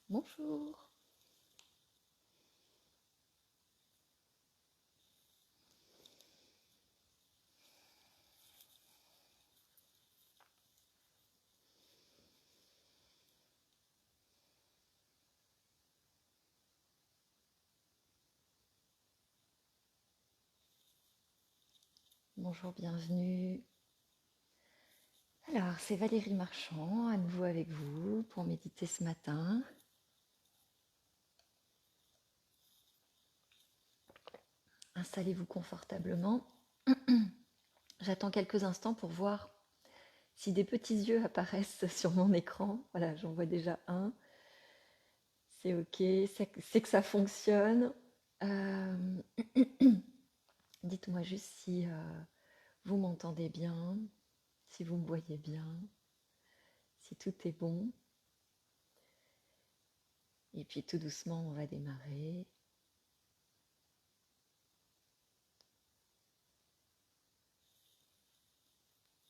Bonjour. Bonjour, bienvenue. Alors, c'est Valérie Marchand, à nouveau avec vous pour méditer ce matin. Installez-vous confortablement. J'attends quelques instants pour voir si des petits yeux apparaissent sur mon écran. Voilà, j'en vois déjà un. C'est OK, c'est que ça fonctionne. Euh, Dites-moi juste si vous m'entendez bien, si vous me voyez bien, si tout est bon. Et puis tout doucement, on va démarrer.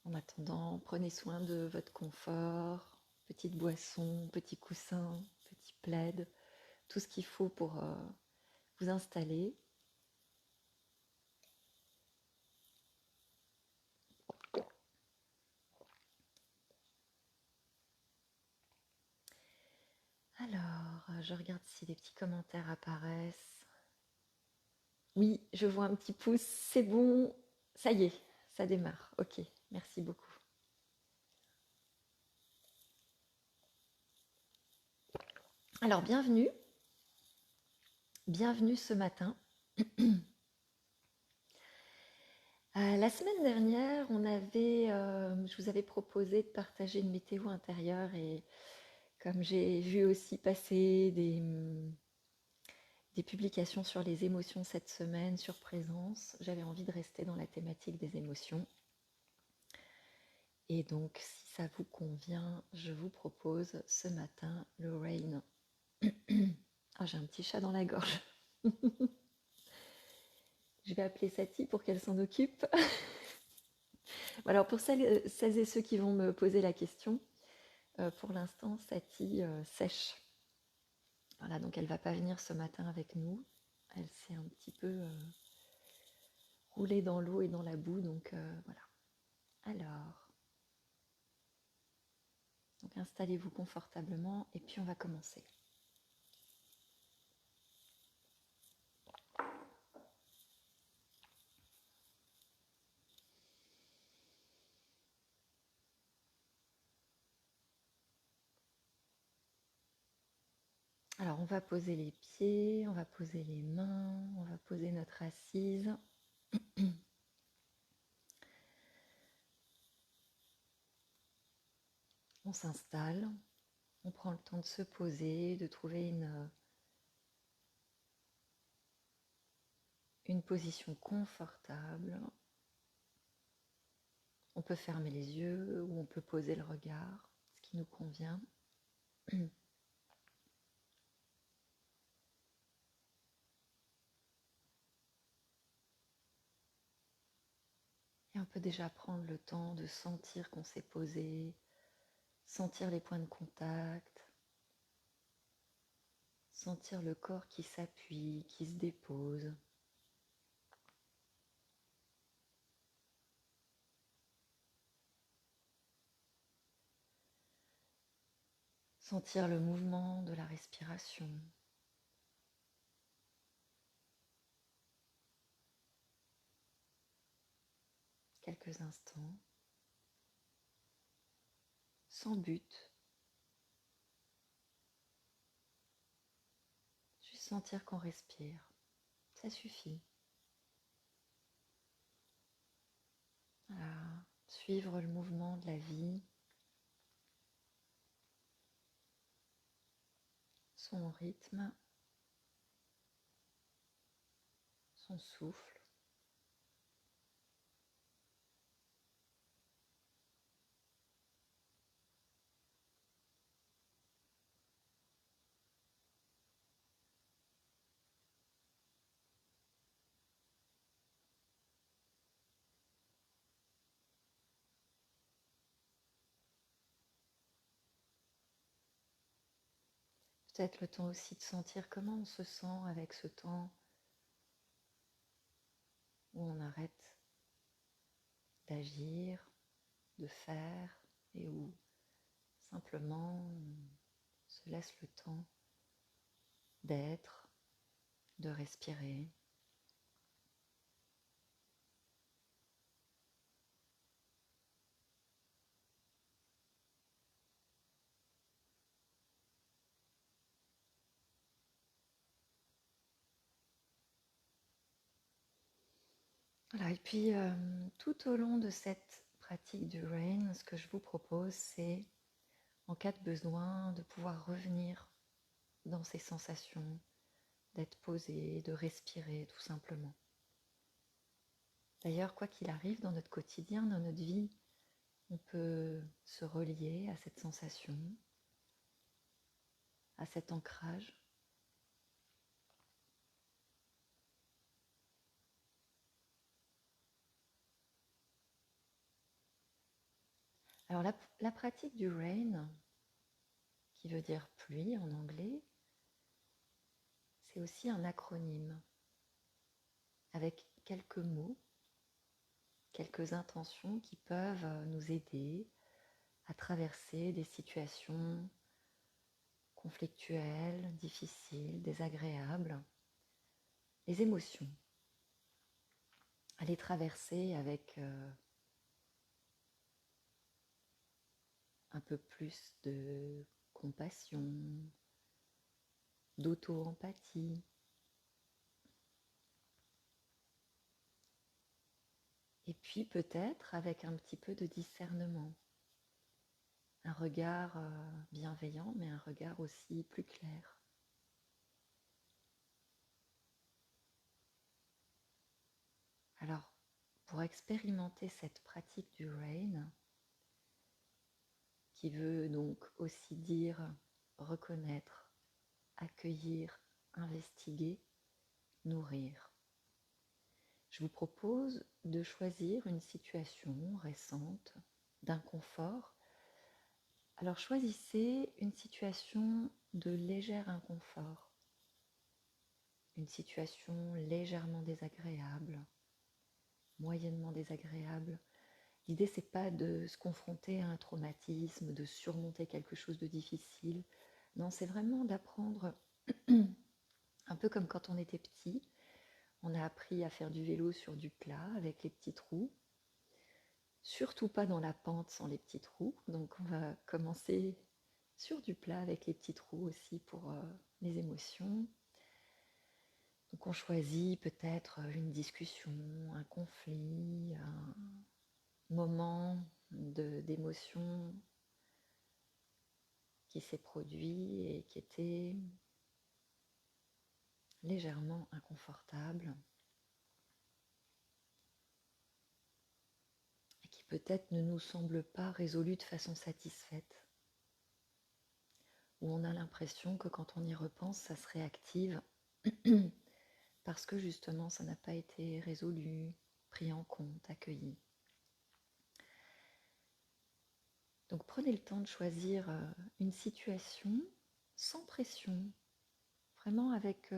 En attendant, prenez soin de votre confort, petite boisson, petit coussin, petit plaid, tout ce qu'il faut pour vous installer. Alors, je regarde si des petits commentaires apparaissent. Oui, je vois un petit pouce, c'est bon, ça y est, ça démarre. Ok, merci beaucoup. Alors, bienvenue ce matin. La semaine dernière, je vous avais proposé de partager une météo intérieure et comme j'ai vu aussi passer des publications sur les émotions cette semaine, sur présence, j'avais envie de rester dans la thématique des émotions. Et donc, si ça vous convient, je vous propose ce matin le Rain. Ah, j'ai un petit chat dans la gorge. Je vais appeler Satie pour qu'elle s'en occupe. Alors, pour celles et ceux qui vont me poser la question, pour l'instant, Satie sèche. Voilà, donc elle va pas venir ce matin avec nous. Elle s'est un petit peu roulée dans l'eau et dans la boue, donc voilà. Alors, donc installez-vous confortablement et puis on va commencer. Alors, on va poser les pieds, on va poser les mains, on va poser notre assise. On s'installe, on prend le temps de se poser, de trouver une position confortable. On peut fermer les yeux ou on peut poser le regard, ce qui nous convient. Et on peut déjà prendre le temps de sentir qu'on s'est posé, sentir les points de contact, sentir le corps qui s'appuie, qui se dépose. Sentir le mouvement de la respiration. Quelques instants, sans but, juste sentir qu'on respire, ça suffit. Voilà. Suivre le mouvement de la vie, son rythme, son souffle. peut-être le temps aussi de sentir comment on se sent avec ce temps où on arrête d'agir, de faire, et où simplement on se laisse le temps d'être, de respirer. Voilà, et puis tout au long de cette pratique du rain, ce que je vous propose, c'est, en cas de besoin, de pouvoir revenir dans ces sensations, d'être posé, de respirer tout simplement. D'ailleurs, quoi qu'il arrive dans notre quotidien, dans notre vie, on peut se relier à cette sensation, à cet ancrage. Alors la pratique du rain, qui veut dire pluie en anglais, c'est aussi un acronyme avec quelques mots, quelques intentions qui peuvent nous aider à traverser des situations conflictuelles, difficiles, désagréables, les émotions, à les traverser avec un peu plus de compassion, d'auto-empathie. Et puis peut-être avec un petit peu de discernement, un regard bienveillant, mais un regard aussi plus clair. Alors, pour expérimenter cette pratique du rain, qui veut donc aussi dire reconnaître, accueillir, investiguer, nourrir, je vous propose de choisir une situation récente d'inconfort. Alors choisissez une situation de léger inconfort, une situation légèrement désagréable, moyennement désagréable. L'idée, c'est pas de se confronter à un traumatisme, de surmonter quelque chose de difficile. Non, c'est vraiment d'apprendre, un peu comme quand on était petit, on a appris à faire du vélo sur du plat avec les petits trous. Surtout pas dans la pente sans les petits trous. Donc on va commencer sur du plat avec les petits trous aussi pour les émotions. Donc on choisit peut-être une discussion, un conflit, un moment d'émotion qui s'est produit et qui était légèrement inconfortable et qui peut-être ne nous semble pas résolu de façon satisfaite, où on a l'impression que quand on y repense, ça se réactive parce que justement ça n'a pas été résolu, pris en compte, accueilli. Donc prenez le temps de choisir une situation sans pression, vraiment avec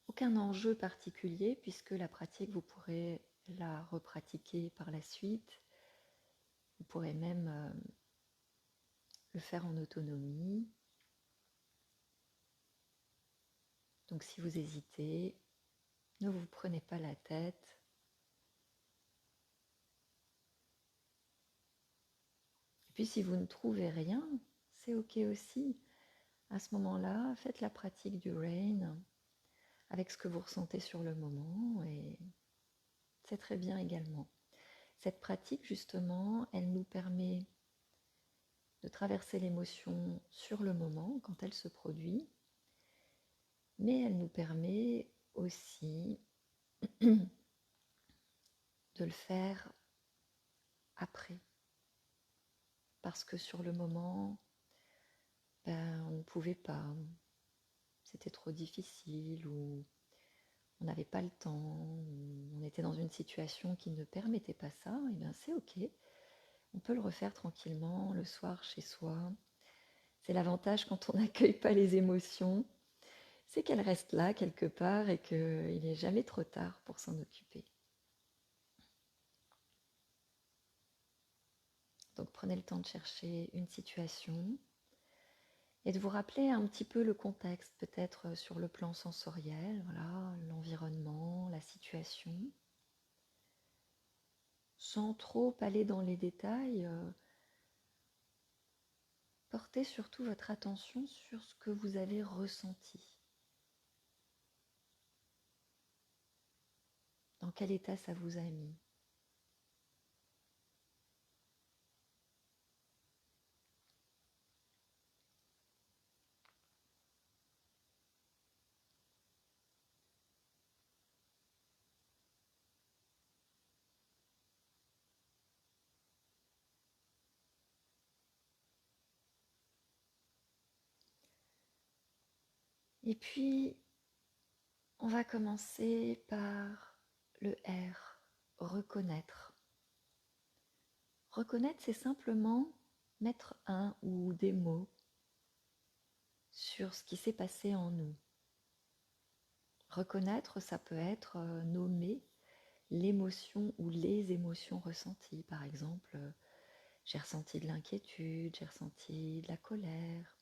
aucun enjeu particulier, puisque la pratique, vous pourrez la repratiquer par la suite. Vous pourrez même le faire en autonomie. Donc si vous hésitez, ne vous prenez pas la tête. Et puis si vous ne trouvez rien, c'est ok aussi. À ce moment-là, faites la pratique du rain avec ce que vous ressentez sur le moment et c'est très bien également. Cette pratique, justement, elle nous permet de traverser l'émotion sur le moment quand elle se produit, mais elle nous permet aussi de le faire après. Parce que sur le moment, on ne pouvait pas, c'était trop difficile, ou on n'avait pas le temps, ou on était dans une situation qui ne permettait pas ça, et bien c'est ok. On peut le refaire tranquillement le soir chez soi. C'est l'avantage quand on n'accueille pas les émotions, c'est qu'elles restent là quelque part et qu'il n'est jamais trop tard pour s'en occuper. Donc prenez le temps de chercher une situation et de vous rappeler un petit peu le contexte, peut-être sur le plan sensoriel, voilà, l'environnement, la situation. Sans trop aller dans les détails, portez surtout votre attention sur ce que vous avez ressenti. Dans quel état ça vous a mis? Et puis, on va commencer par le R, reconnaître. Reconnaître, c'est simplement mettre un ou des mots sur ce qui s'est passé en nous. Reconnaître, ça peut être nommer l'émotion ou les émotions ressenties. Par exemple, j'ai ressenti de l'inquiétude, j'ai ressenti de la colère.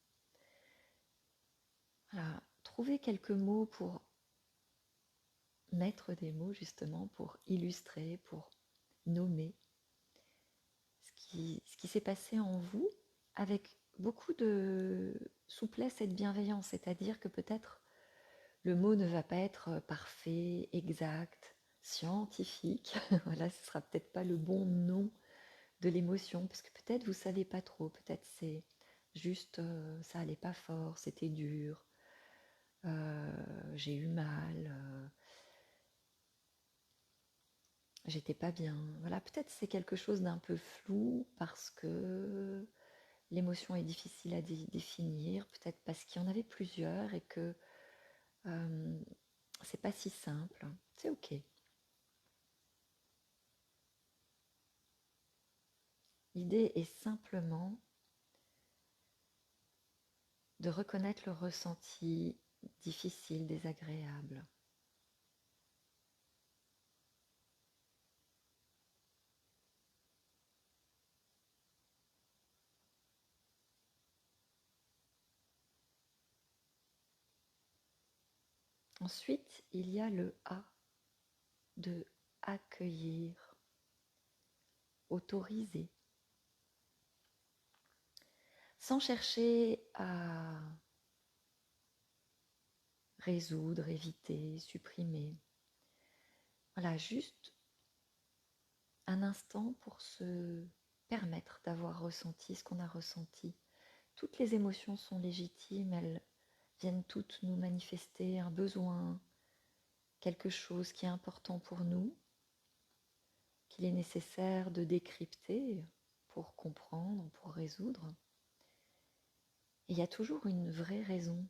Voilà, trouver quelques mots pour mettre des mots justement, pour illustrer, pour nommer ce qui s'est passé en vous avec beaucoup de souplesse et de bienveillance. C'est-à-dire que peut-être le mot ne va pas être parfait, exact, scientifique. Voilà, ce sera peut-être pas le bon nom de l'émotion, parce que peut-être vous savez pas trop, peut-être c'est juste ça allait pas fort, c'était dur, j'ai eu mal, j'étais pas bien. Voilà, peut-être c'est quelque chose d'un peu flou parce que l'émotion est difficile à définir, peut-être parce qu'il y en avait plusieurs et que c'est pas si simple. C'est ok. L'idée est simplement de reconnaître le ressenti difficile, désagréable. Ensuite, il y a le A de accueillir, autoriser, sans chercher à résoudre, éviter, supprimer. Voilà, juste un instant pour se permettre d'avoir ressenti ce qu'on a ressenti. Toutes les émotions sont légitimes, elles viennent toutes nous manifester un besoin, quelque chose qui est important pour nous, qu'il est nécessaire de décrypter pour comprendre, pour résoudre. Et il y a toujours une vraie raison.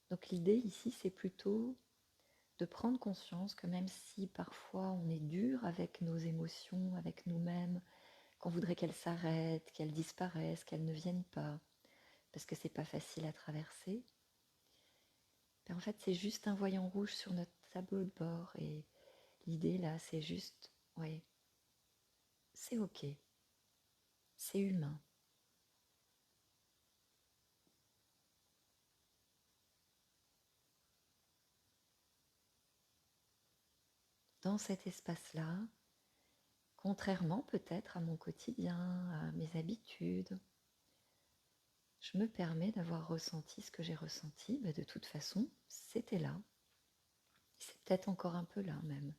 Donc l'idée ici, c'est plutôt de prendre conscience que même si parfois on est dur avec nos émotions, avec nous-mêmes, qu'on voudrait qu'elles s'arrêtent, qu'elles disparaissent, qu'elles ne viennent pas, parce que c'est pas facile à traverser, ben en fait c'est juste un voyant rouge sur notre tableau de bord. Et l'idée là, c'est juste, ouais, c'est ok, c'est humain. Dans cet espace-là, contrairement peut-être à mon quotidien, à mes habitudes, je me permets d'avoir ressenti ce que j'ai ressenti. Ben de toute façon, c'était là. C'est peut-être encore un peu là même.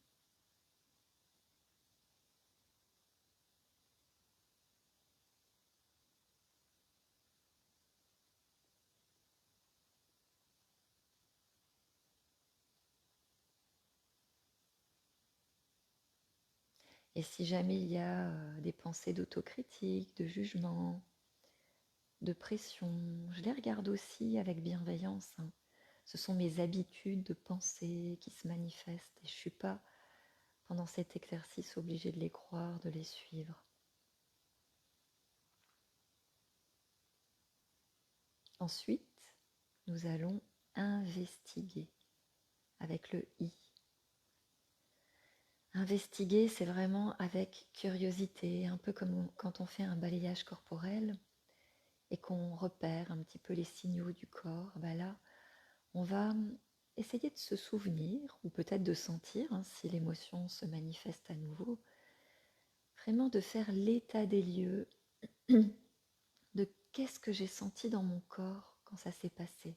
Et si jamais il y a des pensées d'autocritique, de jugement, de pression, je les regarde aussi avec bienveillance, hein. Ce sont mes habitudes de pensée qui se manifestent et je ne suis pas, pendant cet exercice, obligée de les croire, de les suivre. Ensuite, nous allons investiguer avec le I. Investiguer, c'est vraiment avec curiosité, un peu comme quand on fait un balayage corporel et qu'on repère un petit peu les signaux du corps. Ben là, on va essayer de se souvenir ou peut-être de sentir, si l'émotion se manifeste à nouveau, vraiment de faire l'état des lieux de qu'est-ce que j'ai senti dans mon corps quand ça s'est passé.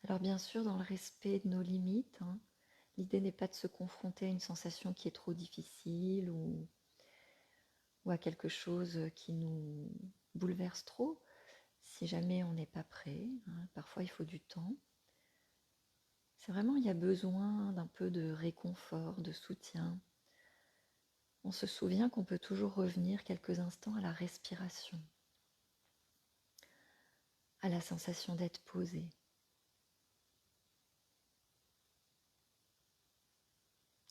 Alors bien sûr, dans le respect de nos limites, l'idée n'est pas de se confronter à une sensation qui est trop difficile ou à quelque chose qui nous bouleverse trop. Si jamais on n'est pas prêt, parfois il faut du temps. C'est vraiment, il y a besoin d'un peu de réconfort, de soutien. On se souvient qu'on peut toujours revenir quelques instants à la respiration, à la sensation d'être posé.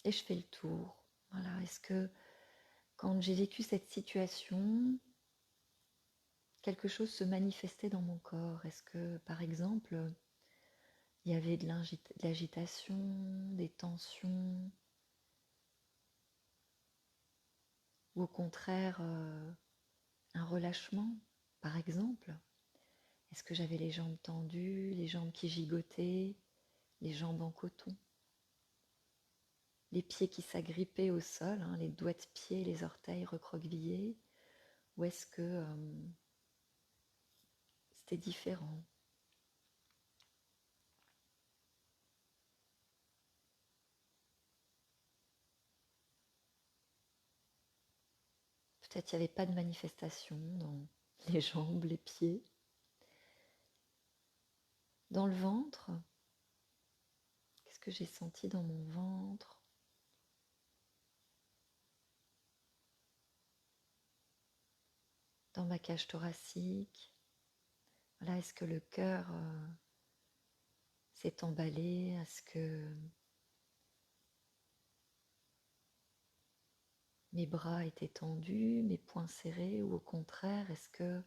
Et je fais le tour. Voilà, est-ce que quand j'ai vécu cette situation, quelque chose se manifestait dans mon corps? Est-ce que, par exemple, il y avait de l'agitation, des tensions, ou au contraire, un relâchement, par exemple? Est-ce que j'avais les jambes tendues, les jambes qui gigotaient, les jambes en coton? Les pieds qui s'agrippaient au sol, les doigts de pied, les orteils recroquevillés? Ou est-ce que c'était différent? Peut-être il n'y avait pas de manifestation dans les jambes, les pieds. Dans le ventre, qu'est-ce que j'ai senti dans mon ventre? Dans ma cage thoracique? Voilà, est-ce que le cœur s'est emballé? Est-ce que mes bras étaient tendus, mes poings serrés, ou au contraire, est-ce que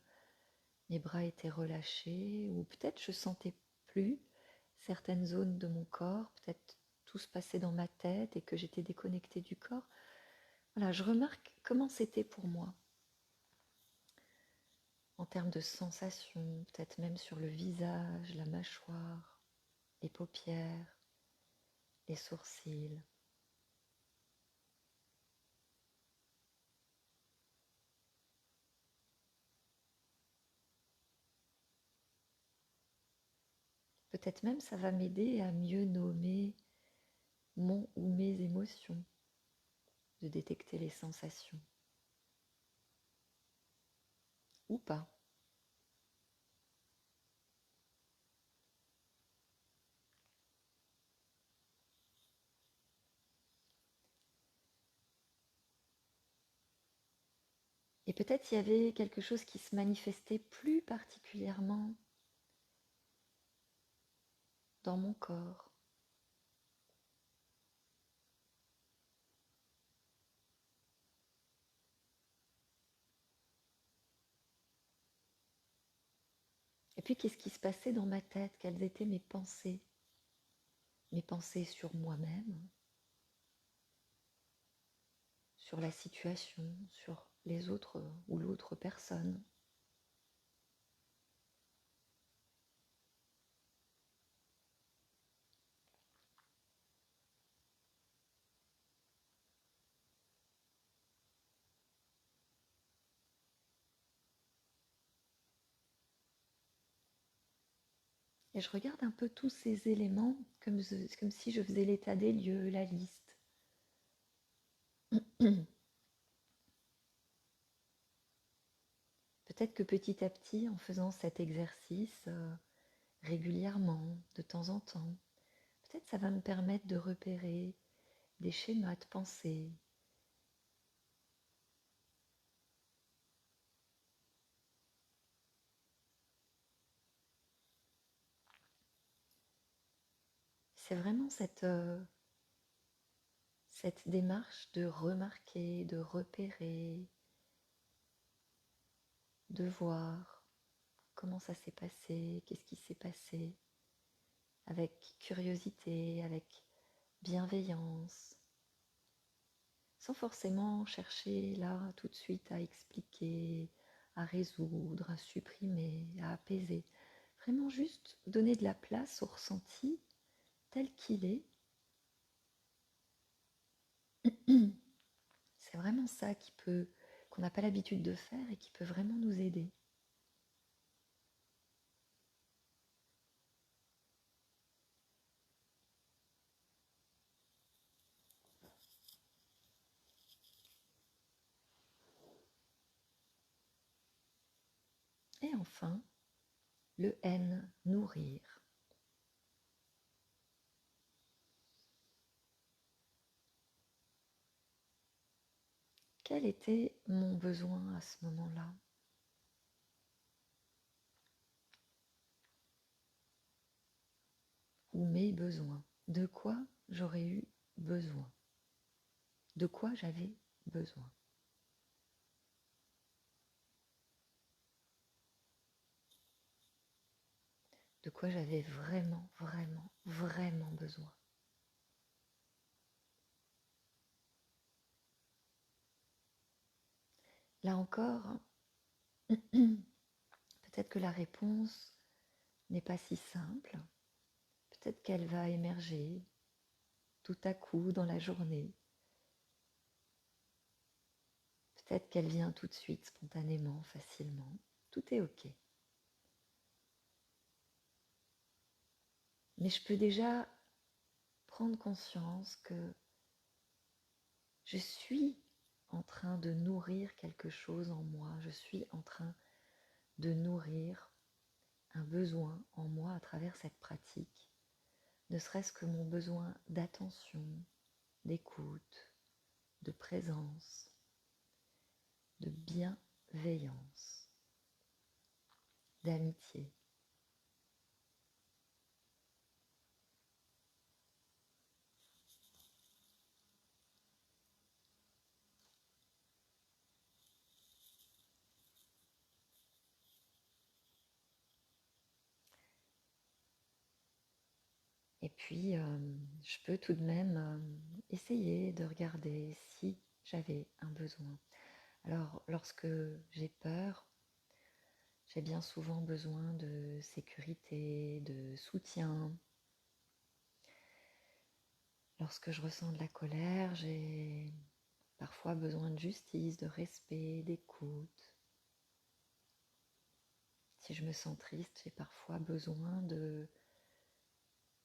mes bras étaient relâchés? Ou peut-être je sentais plus certaines zones de mon corps, peut-être tout se passait dans ma tête et que j'étais déconnectée du corps. Voilà, je remarque comment c'était pour moi en termes de sensations, peut-être même sur le visage, la mâchoire, les paupières, les sourcils. Peut-être même ça va m'aider à mieux nommer mon ou mes émotions, de détecter les sensations. Ou pas. Et peut-être il y avait quelque chose qui se manifestait plus particulièrement dans mon corps. Et puis qu'est-ce qui se passait dans ma tête? Quelles étaient mes pensées? Mes pensées sur moi-même, sur la situation, sur les autres ou l'autre personne. Et je regarde un peu tous ces éléments comme si je faisais l'état des lieux, la liste. Peut-être que petit à petit, en faisant cet exercice régulièrement, de temps en temps, peut-être ça va me permettre de repérer des schémas de pensée, c'est vraiment cette démarche de remarquer, de repérer, de voir comment ça s'est passé, qu'est-ce qui s'est passé, avec curiosité, avec bienveillance, sans forcément chercher là tout de suite à expliquer, à résoudre, à supprimer, à apaiser. Vraiment juste donner de la place au ressenti tel qu'il est. C'est vraiment ça qu'on n'a pas l'habitude de faire et qui peut vraiment nous aider. Et enfin, le N, nourrir. Quel était mon besoin à ce moment-là? Ou mes besoins? De quoi j'aurais eu besoin? De quoi j'avais besoin? De quoi j'avais vraiment, vraiment, vraiment besoin? Là encore, peut-être que la réponse n'est pas si simple. Peut-être qu'elle va émerger tout à coup dans la journée. Peut-être qu'elle vient tout de suite, spontanément, facilement. Tout est OK. Mais je peux déjà prendre conscience que je suis en train de nourrir quelque chose en moi. Je suis en train de nourrir un besoin en moi à travers cette pratique. Ne serait-ce que mon besoin d'attention, d'écoute, de présence, de bienveillance, d'amitié. Et puis, je peux tout de même essayer de regarder si j'avais un besoin. Alors, lorsque j'ai peur, j'ai bien souvent besoin de sécurité, de soutien. Lorsque je ressens de la colère, j'ai parfois besoin de justice, de respect, d'écoute. Si je me sens triste, j'ai parfois besoin de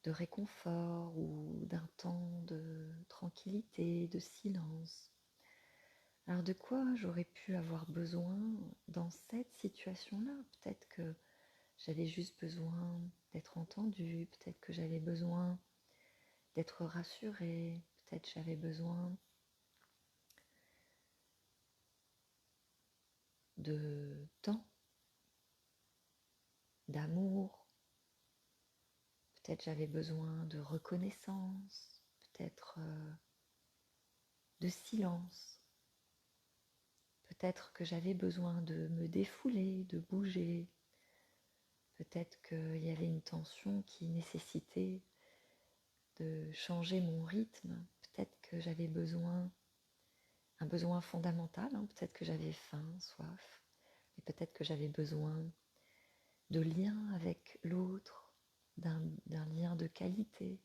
réconfort ou d'un temps de tranquillité, de silence. Alors de quoi j'aurais pu avoir besoin dans cette situation-là? Peut-être que j'avais juste besoin d'être entendue, peut-être que j'avais besoin d'être rassurée, peut-être j'avais besoin de temps, d'amour, peut-être j'avais besoin de reconnaissance, peut-être de silence, peut-être que j'avais besoin de me défouler, de bouger, peut-être qu'il y avait une tension qui nécessitait de changer mon rythme, peut-être que j'avais besoin, un besoin fondamental, hein, peut-être que j'avais faim, soif, et peut-être que j'avais besoin de lien avec l'autre, d'un lien de qualité,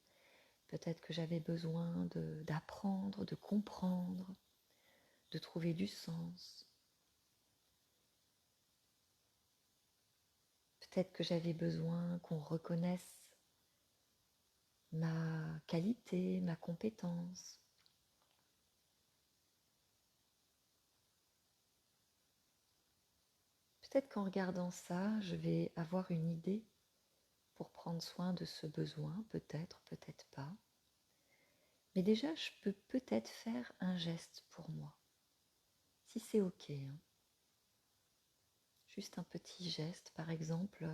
peut-être que j'avais besoin d'apprendre, de comprendre, de trouver du sens, peut-être que j'avais besoin qu'on reconnaisse ma qualité, ma compétence. Peut-être qu'en regardant ça, je vais avoir une idée pour prendre soin de ce besoin, peut-être, peut-être pas. Mais déjà, je peux peut-être faire un geste pour moi, si c'est OK, hein. Juste un petit geste, par exemple,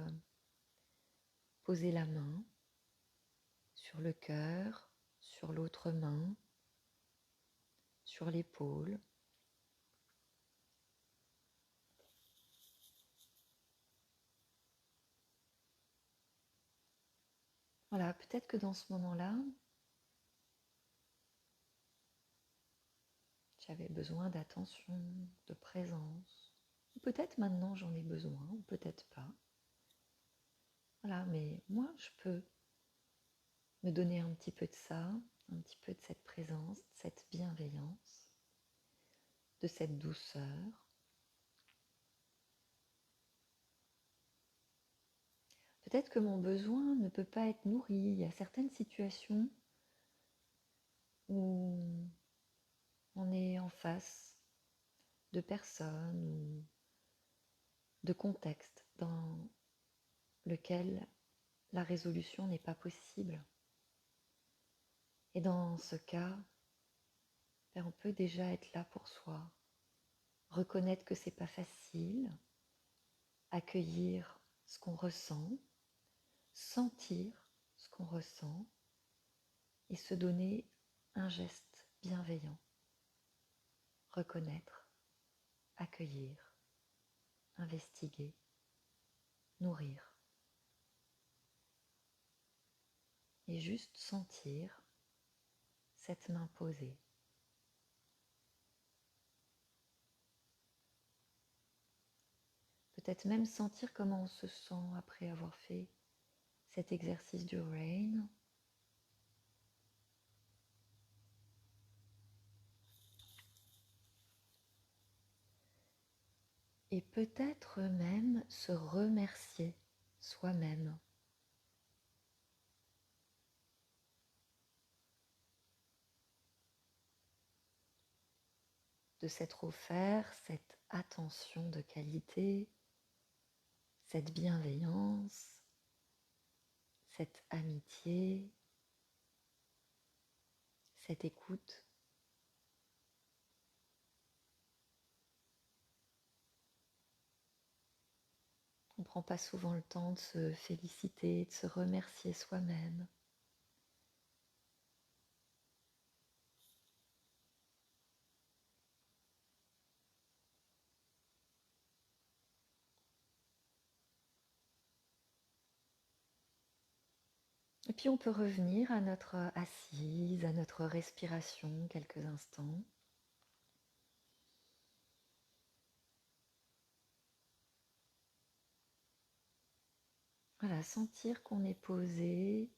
poser la main sur le cœur, sur l'autre main, sur l'épaule. Voilà, peut-être que dans ce moment-là, j'avais besoin d'attention, de présence. Ou peut-être maintenant j'en ai besoin, ou peut-être pas. Voilà, mais moi je peux me donner un petit peu de ça, un petit peu de cette présence, de cette bienveillance, de cette douceur. Peut-être que mon besoin ne peut pas être nourri. Il y a certaines situations où on est en face de personnes ou de contextes dans lequel la résolution n'est pas possible. Et dans ce cas, on peut déjà être là pour soi, reconnaître que c'est pas facile, accueillir ce qu'on ressent, sentir ce qu'on ressent et se donner un geste bienveillant. Reconnaître, accueillir, investiguer, nourrir. Et juste sentir cette main posée. Peut-être même sentir comment on se sent après avoir fait cet exercice du rain. Et peut-être même se remercier soi-même. De s'être offert cette attention de qualité, cette bienveillance, cette amitié, cette écoute. On ne prend pas souvent le temps de se féliciter, de se remercier soi-même. Et puis on peut revenir à notre assise, à notre respiration quelques instants. Voilà, sentir qu'on est posé,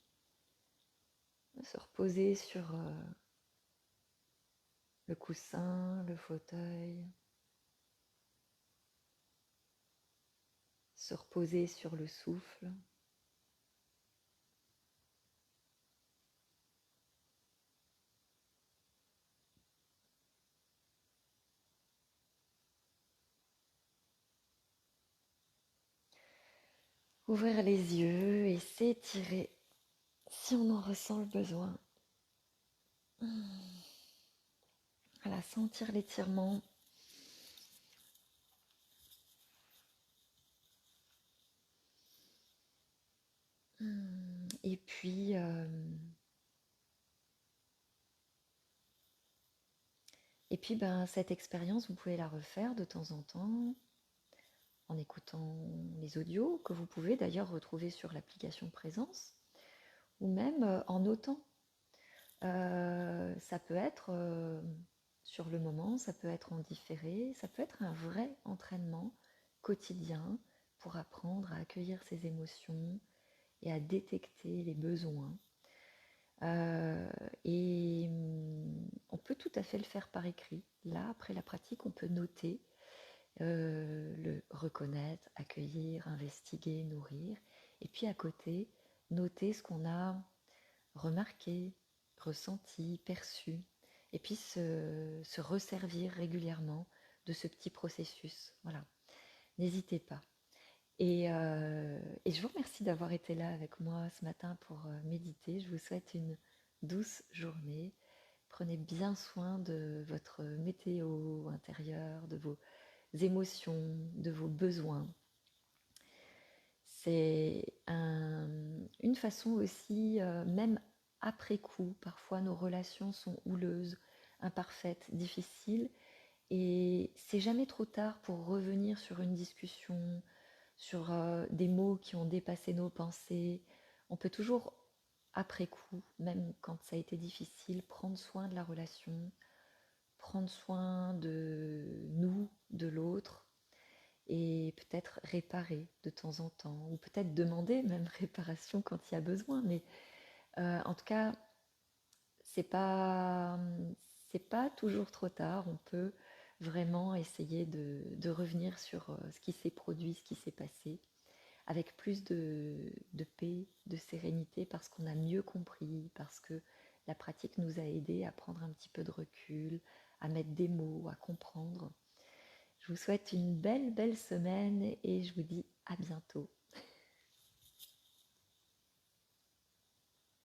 se reposer sur le coussin, le fauteuil, se reposer sur le souffle. Ouvrir les yeux et s'étirer si on en ressent le besoin. Voilà, sentir l'étirement. Et puis, cette expérience, vous pouvez la refaire de temps en temps en écoutant les audios que vous pouvez d'ailleurs retrouver sur l'application Présence ou même en notant. Ça peut être sur le moment, ça peut être en différé, ça peut être un vrai entraînement quotidien pour apprendre à accueillir ses émotions et à détecter les besoins. Et on peut tout à fait le faire par écrit. Là, après la pratique, on peut noter, le reconnaître, accueillir, investiguer, nourrir. Et puis à côté, noter ce qu'on a remarqué, ressenti, perçu. Et puis se resservir régulièrement de ce petit processus. Voilà, n'hésitez pas. Et je vous remercie d'avoir été là avec moi ce matin pour méditer. Je vous souhaite une douce journée. Prenez bien soin de votre météo intérieure, de vos émotions, de vos besoins. C'est une façon aussi, même après coup. Parfois, nos relations sont houleuses, imparfaites, difficiles, et c'est jamais trop tard pour revenir sur une discussion, sur des mots qui ont dépassé nos pensées. On peut toujours, après coup, même quand ça a été difficile, prendre soin de la relation, prendre soin de nous, de l'autre, et peut-être réparer de temps en temps, ou peut-être demander même réparation quand il y a besoin. Mais en tout cas, c'est pas, c'est pas toujours trop tard. On peut vraiment essayer de revenir sur ce qui s'est produit, ce qui s'est passé, avec plus de paix, de sérénité, parce qu'on a mieux compris, parce que la pratique nous a aidés à prendre un petit peu de recul, à mettre des mots, à comprendre. Je vous souhaite une belle, belle semaine et je vous dis à bientôt.